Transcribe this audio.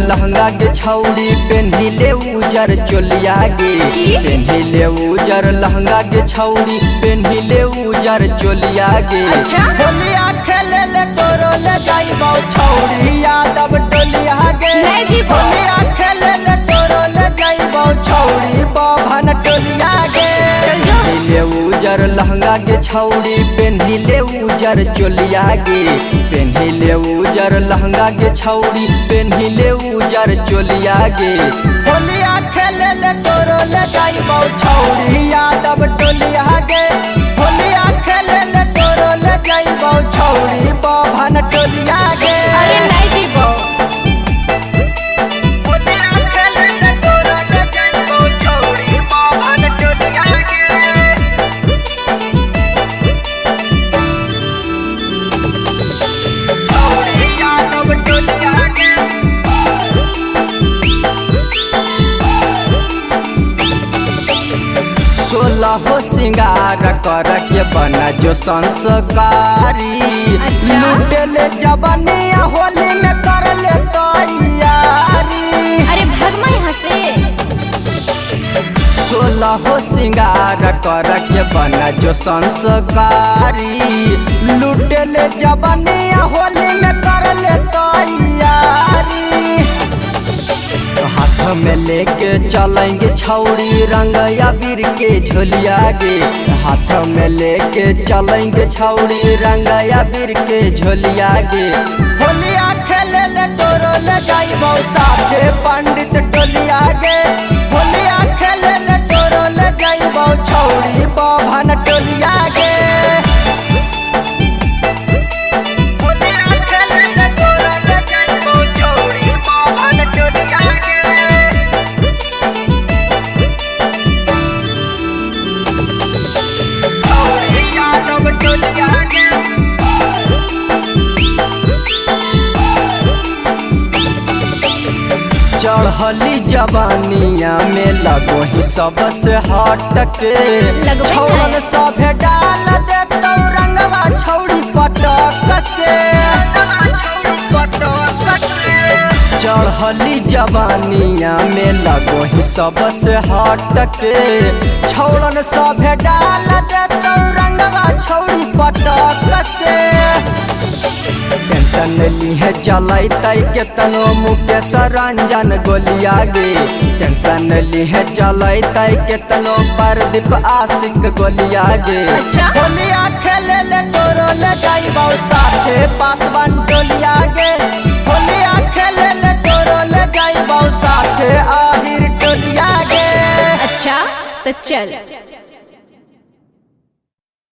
लहंगा के छौड़ी पेन्हिले उजर चोलिया गे। पेन्हिले उजर लहंगा के छौड़ी पेन्हिले उजर चोलिया गे। होलिया खेले ले तोरो ले जाइबो छौड़ी यादव टोलिया गे। होलिया खेले ले तोरो ले जाइबो छौड़ी बभन टोलिया गे। पेन्हिले उजर लहंगा के छौड़ी पेन्हिले उजर चोलिया गे। पेन्हिले उजर लहंगा के छौड़ी पेन्हिले उजर चोलिया गे। होलिया खेले ले तोरो ले जाइबो छौड़ी यादव टोलिया गे। होलिया खेले ले तोरो ले जाइबो छौड़ी बभन टोलिया गे। अरे नहीं जीबो हो सिंगार कर के बना जो संस्कारी। लुटेले जवानिया होली में कर ले तैयारी। अरे भगमा यहाँ से 16 हो सिंगार कर के बना जो संस्कारी। लुटेले जवानिया होली में कर ले तैयारी। हाथ में लेके चलेंगे छौड़ी रंग अबीर के झोलिया गे। हाथ में लेके चलेंगे छौड़ी रंग अबीर के झोलिया गे। होलिया खेले ले तोरो ले जाइबो साथे पंडित टोलिया गे। होलिया खेले ले तोरो ले जाइबो छौड़ी बभन टोलिया गे। चढ़ली जवानिया में लगो ही सबसे हटके। छौड़न सभे डाल देतौ रंगवा छौड़ी पटक के। चढ़ली जवानिया में लगो ही सबसे हटके। छौड़न सभे डाल देतौ रंगवा छौड़ी पटक के। टेंशन लीहे चलैतै केतनो मुकेश रंजन गोलिया गे। टेंशन लीहे चलैतै केतनो प्रदीप आशिक गोलिया गे। होलिया खेले ले तोरो ले जाइबो साथे पासवान टोलिया गे। होलिया खेले ले तोरो ले जाइबो साथे आहिर टोलिया गे। अच्छा तो चल।